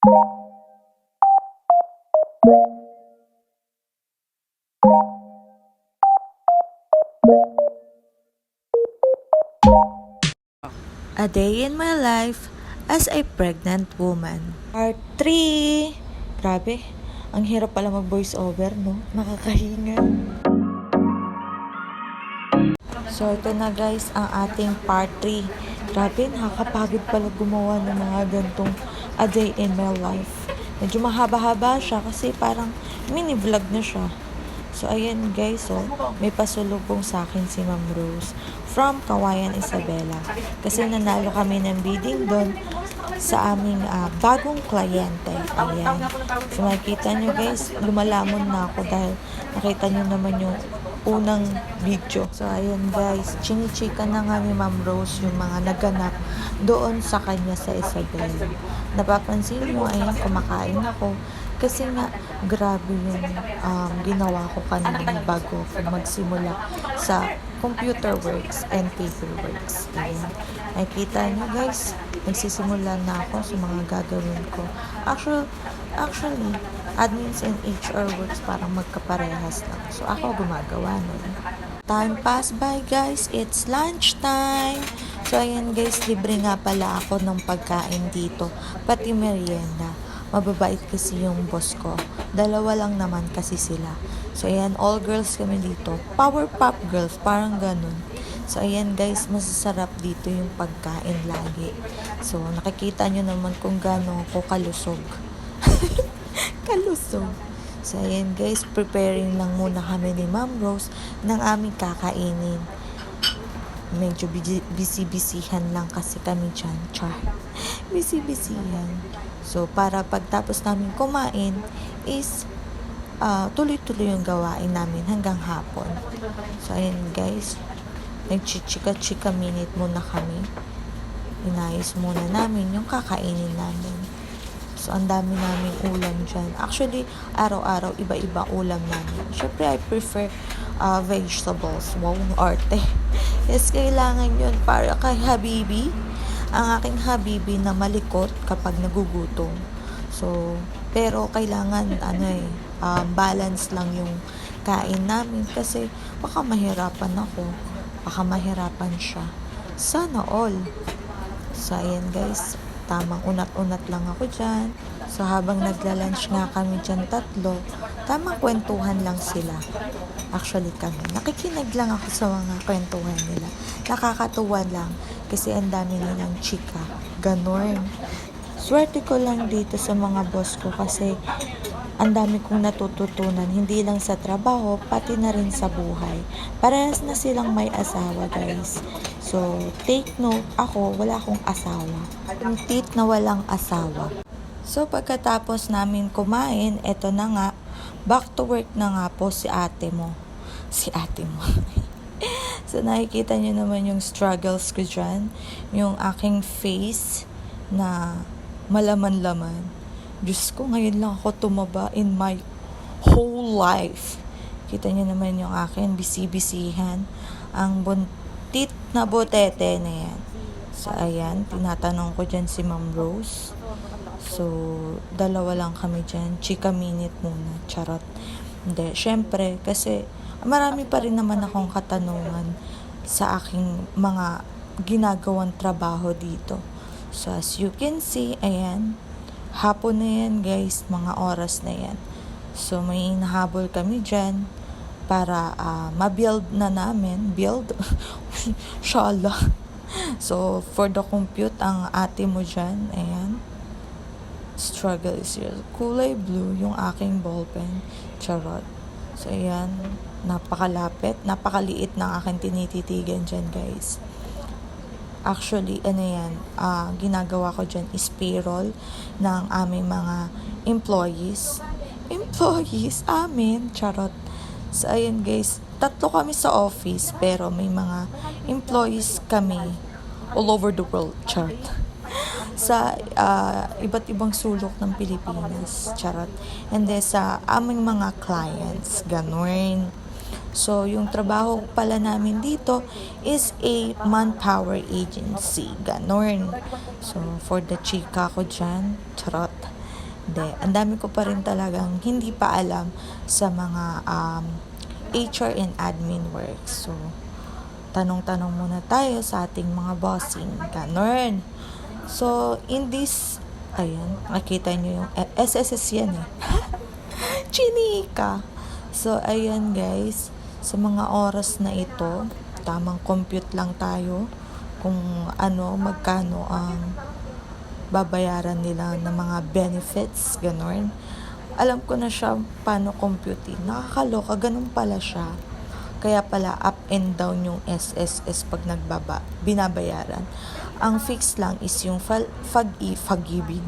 A Day in My Life as a Pregnant Woman. Part 3! Grabe, ang hirap pala mag-voice over, no? Nakakahinga. So, ito na guys, ang ating part 3. Grabe, nakakapagod pala gumawa ng mga gantong A Day in My Life. Medyo mahaba-haba siya kasi parang mini-vlog na siya. So, ayan guys, may pasulubong sa akin si Ma'am Rose from Kawayan, Isabela. Kasi nanalo kami ng bidding doon sa aming bagong kliyente. Ayan. So, makikita nyo guys, lumalamon na ako dahil nakita nyo naman yung unang video. So, ayan guys, chinichika na nga ni Ma'am Rose yung mga naganap doon sa kanya sa Isabela. Napapansin nyo, ayan, kumakain ako. Kasi nga, grabe yung ginawa ko kanina bago magsimula sa computer works and paper works. Ayan. Nakikita nyo guys, nagsisimula na ako sa mga gagawin ko. Actually, admins and HR works parang magkaparehas lang. So, ako gumagawa nun. Time pass by guys, it's lunch time. So, ayan guys, libre nga pala ako ng pagkain dito. Pati merienda. Mababait kasi yung boss ko. Dalawa lang naman kasi sila. So, ayan, all girls kami dito. Powerpuff Girls, parang ganun. So, ayan guys, masasarap dito yung pagkain lagi. So, nakikita nyo naman kung gaano ako kalusog. Kalusog. So, ayan guys, preparing lang muna kami ni Ma'am Rose ng aming kakainin. Medyo busy-busyhan lang kasi kami dyan. Char. Busy-busyhan. So, para pagtapos namin kumain is tuloy-tuloy yung gawain namin hanggang hapon. So, ayan guys, nagchichika-chika minute muna kami. Inayos muna namin yung kakainin namin. So, ang dami namin ulam dyan. Actually, araw-araw, iba-iba ulam namin. Syempre, I prefer vegetables. Wow, arte. Yes, kailangan yun para kay Habibi. Ang aking Habibi na malikot kapag nagugutom. So, pero kailangan, balance lang yung kain namin kasi baka mahirapan ako. Baka mahirapan siya. Sana all. So, ayan guys, tamang unat-unat lang ako dyan. So, habang nagla-lunch nga kami dyan tatlo, tamang kwentuhan lang sila. Actually kami, nakikinig lang ako sa mga kwentuhan nila. Nakakatuwa lang kasi ang dami nilang chika. Ganon. Swerte ko lang dito sa mga boss ko kasi ang dami kong natututunan, hindi lang sa trabaho, pati na rin sa buhay. Parehas na silang may asawa, guys. So, take note, ako, wala akong asawa. Yung tit na walang asawa. So, pagkatapos namin kumain, eto na nga, back to work na nga po si ate mo. Si ate mo. So, nakikita nyo naman yung struggles ko dyan. Yung aking face na malaman-laman. Diyos ko, ngayon lang ako tumaba in my whole life. Kita nyo naman yung akin, bisi-bisihan. Ang buntit na botete na yan. So, ayan, tinatanong ko dyan si Ma'am Rose. So, dalawa lang kami dyan. Chika minute muna. Charot. Hindi, syempre, kasi marami pa rin naman akong katanungan sa aking mga ginagawang trabaho dito. So, as you can see, ayan, hapon na yan guys, mga oras na yan. So, may inahabol kami dyan para ma-build na namin. Build? Shala. So, for the compute, ang ate mo dyan, ayan, struggle is real. Kulay blue yung aking ballpen. Charot. So, ayan, napakalapit, napakaliit ng aking tinititigan dyan, guys. Actually, ginagawa ko dyan is payroll ng aming mga employees. Employees? Amin? Charot. So, ayan, guys, 3 kami sa office, pero may mga employees kami all over the world. Charot. Sa iba't ibang sulok ng Pilipinas. Charot. And then sa aming mga clients. Ganun. So, yung trabaho pala namin dito is a manpower agency. Ganun. So, for the chika ko dyan. Charot. Hindi, ang dami ko pa rin talagang hindi pa alam sa mga HR and admin work. So, tanong-tanong muna tayo sa ating mga bossing. Ganon. So, in this, ayan, makita nyo yung SSS yan eh. Chinika. So, ayan guys, sa mga oras na ito, tamang compute lang tayo kung magkano ang babayaran nila ng mga benefits, ganon. Alam ko na siya paano computing. Nakakaloka, ganun pala siya. Kaya pala up and down yung SSS pag binabayaran. Ang fix lang is yung pag-ibig.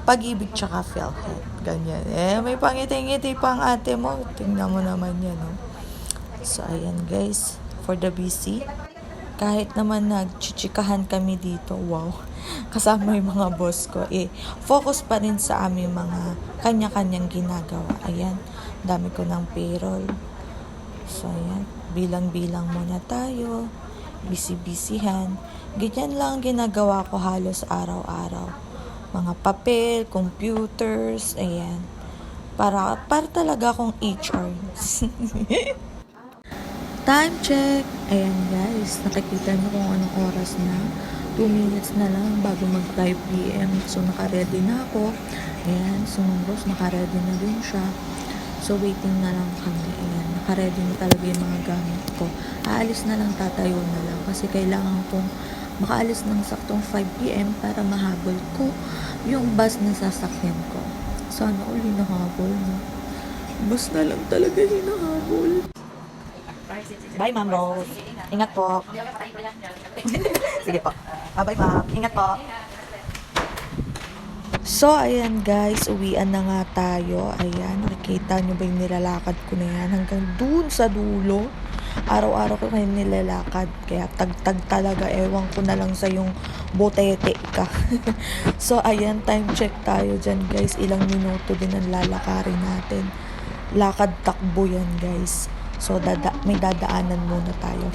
Pag-ibig tsaka PhilHealth. Ganyan. May pangiti-ngiti pa ang ate mo. Tingnan mo naman yan, no? So, ayan guys. For the BC. Kahit naman nagchichikahan kami dito, wow. Kasama yung mga boss ko. Focus pa rin sa aming mga kanya-kanyang ginagawa. Ayan. Dami ko ng payroll. So, ayan. Bilang-bilang muna tayo. Bisi-bisihan. Ganyan lang ginagawa ko halos araw-araw. Mga papel, computers, ayan. Para talaga akong HR. Time check! Ayan guys, nakikita niyo kung anong oras na. 2 minutes na lang bago mag 5 p.m. So, naka-ready na ako. Ayan, so boss, naka-ready na din siya. So, waiting na lang kami. Ayan, naka-ready na talaga yung mga gamit ko. Aalis na lang, tatayo na lang. Kasi kailangan kong makaalis ng saktong 5 p.m. para mahabol ko yung bus na sasakyan ko. Sana all hinahabol na. Bus na lang talaga hinahabol. Bye, Ma'am Rose. Ingat po. Sige po. Bye, Ma'am. Ingat po. So, ayan guys, uwian na nga tayo. Ayan, nakikita nyo ba yung nilalakad ko na yan? Hanggang dun sa dulo. Araw-araw ko kayo nilalakad. Kaya tag-tag talaga. Ewan ko na lang sa yung botete ka. So, ayan, time check tayo dyan guys. Ilang minuto din ang lalakarin natin. Lakad-takbo yan guys. So, may dadaanan muna tayo.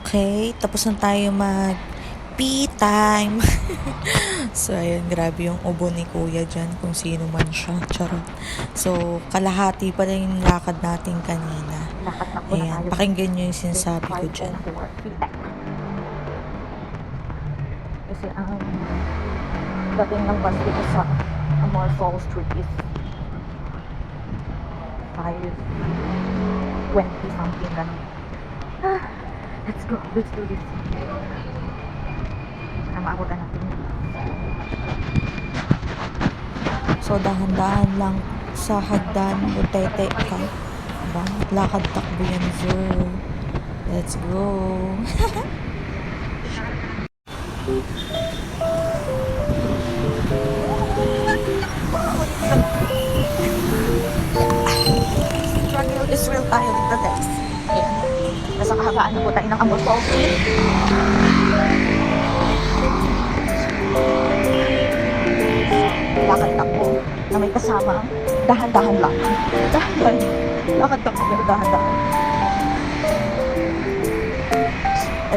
Okay, tapos na tayo mag-pee time. So, ayan, grabe yung ubo ni kuya dyan, kung sino man siya. Charot. So, kalahati pa rin yung lakad natin kanina. Ayan, pakinggan nyo yung sinasabi ko dyan. Kasi ang dating ng bus dito sa Amorphal Street is 5:20 something ganun. Let's go. Let's do this. Para maabutan natin. So, dahan-dahan lang sa hagdan. Butete ka. Diba? Lakad takbo yan, sir. Let's go. Israel tayo dito guys. Ayan. Nasa kahabaan na po tayo ng Amorphal Street. Lakad takbo na may kasama. Dahan-dahan lang. Dahan-dahan. Lakad takbo pero dahan-dahan.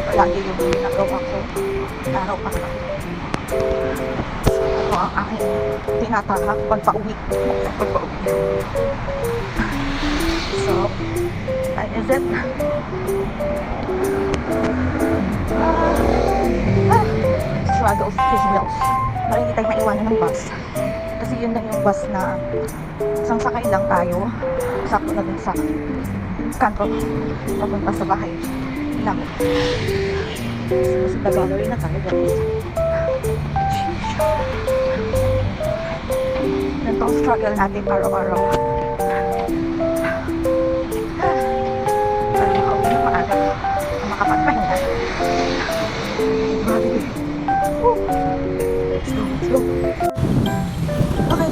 Ito lagi yung ginagawa ko. Araw-araw. Ito ang aking tinatahak pagpa-uwi. So, that is it. Struggles is wills. Para hindi tayo maiwanan ng bus. Kasi yun lang yung bus na isang sakay lang tayo. Sakto na dun sa kanto. Papunta sa bahay namin. So, sa Tagalog na tayo guys. Ganito ang struggle natin araw-araw. Makapagpahinga. Let's go, let's go. Okay.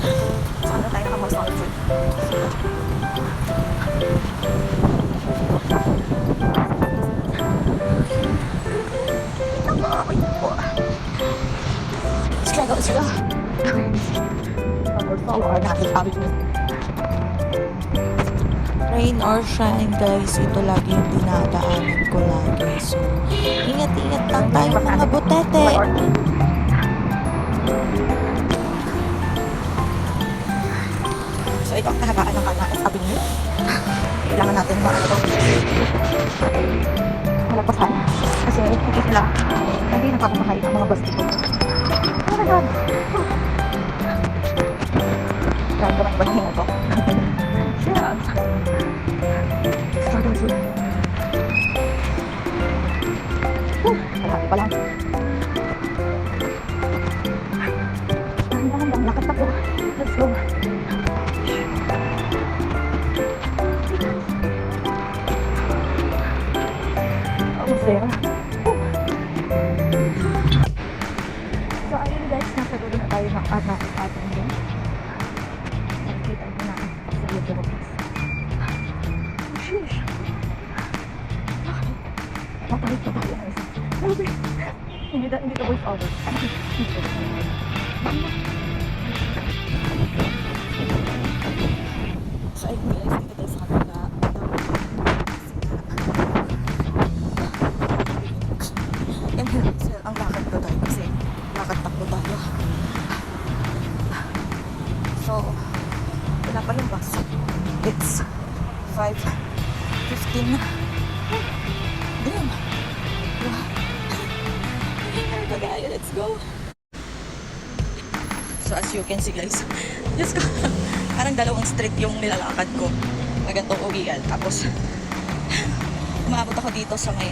Sana tayo nakamasal. Let's go. Follower natin sabi ko. Rain or shine guys, ito lagi yung dinadaanan ko lagi. So, ingat-ingat lang tayo mga butete. ito ang kahabaan ng Carnatic Avenue. Kailangan natin malagpasan. Kasi hindi sila, hindi nagpapapakain ang mga bus dito. Oh my God! Grabe naman ba hinga to? Yeah. Struggle soon. Kalahati pa lang. Dahan-dahan, lakad pa po. Let's go. Almost there. So ayun guys, nasa dulo na tayo ng Carnatic Avenue. Nakikita mo na sa YouTube. Sheesh. Matalit pa tayo. Grabe. Hindi ka voice over. So ayun guys, dito tayo sa kanila. Ang lakad ko tayo kasi lakad takbo tayo. So, wala pa yung bus. It's 5:15 na. Damn. Let's go. So as you can see guys, just go. Parang dalawang street yung nilalakad ko. Magandang uwian. Tapos, umabot ako dito sa may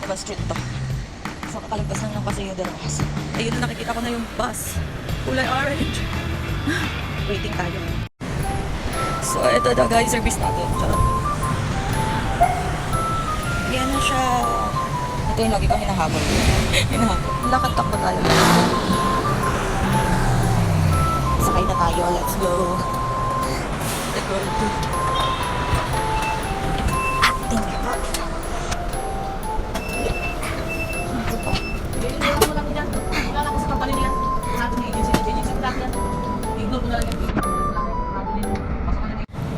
diba street to. So kakalagpasan ng Paseo de Rojas. Ayun na, nakikita ko na yung bus. Kulay orange. Waiting tayo. So ito na guys, service natin. Charot. Yan na siya. Ito yung lagi ko hinahabol. Lakad takbo tayo. Sakay na tayo. Let's go. Let's go. Thank you.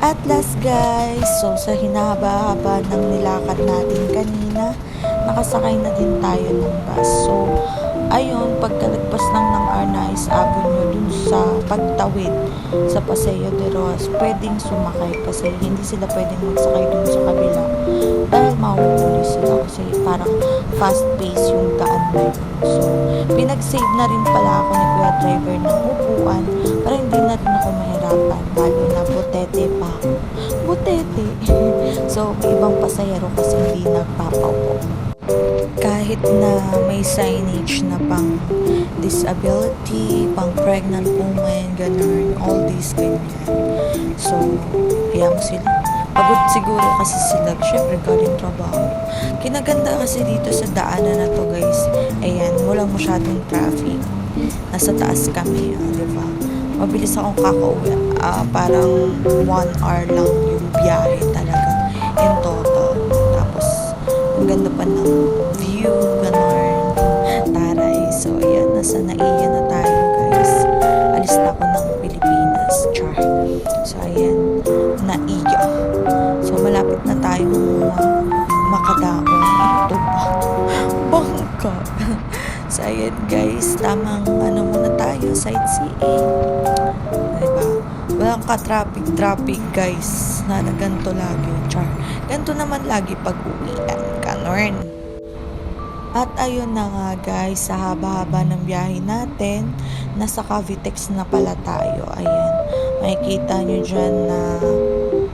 At last guys, so sa hinahaba-haba ng nilakad natin kanina, nakasakay na din tayo ng bus. So, ayun, pagkalagpas lang ng Arnaiz Avenue dun sa pagtawid sa Paseo de Rojas, pwedeng sumakay kasi hindi sila pwedeng magsakay dun sa kabila dahil mahuhuli sila kasi parang fast pace yung daan na yun. So, pinag-save na rin pala ako ni Kuya Driver ng upuan para hindi na rin ako mahirapan, lalo na butete pa ako. Butete! So, may ibang pasahero kasi hindi nagpapaupo. Kahit na may signage na pang disability, pang pregnant woman, ganun, all these ganyan. So, kaya mo sila. Pagod siguro kasi sila, syempre galing trabaho. Kinaganda kasi dito sa daanan na to guys, ayan, walang masyadong traffic. Nasa taas kami, diba? Mabilis akong kakauwi. Parang 1 hour lang yung biyahe talaga in total. Tapos, ang ganda pa ng view, gano'n, taray. So, ayan, nasa Naiya na tayo, guys. Alis na ako ng Pilipinas, char. So, ayan, Naiya. So, malapit na tayo makadaong ito ba? Bangka. So, ayan, guys, tamang muna tayo, sightseeing. Diba? Walang ka-traffic, guys, na ganito lagi, char. Ganito naman lagi pag-uwian, kanorn. At ayun na nga guys, sa haba-haba ng biyahe natin, nasa Cavitex na pala tayo. Ayan, makikita nyo dyan na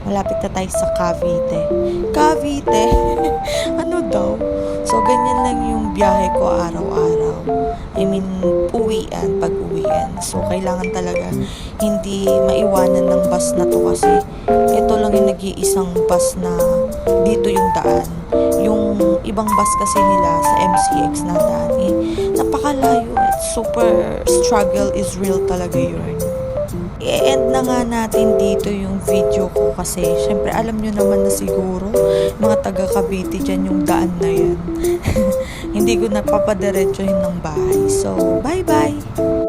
malapit na tayo sa Cavite. Cavite? Ano daw? So, ganyan lang yung biyahe ko araw-araw. I mean, pag-uwian. So, kailangan talaga hindi maiwanan ng bus na to kasi ito lang yung nag-iisang bus na dito yung daan. Yung ibang bus kasi nila sa MCX na daan, napakalayo. Super struggle is real talaga yun. I-end na nga natin dito yung video ko kasi syempre alam nyo naman na siguro mga taga Cavite dyan yung daan na yan. Hindi ko napapadiretsohin ng bahay. So, bye-bye!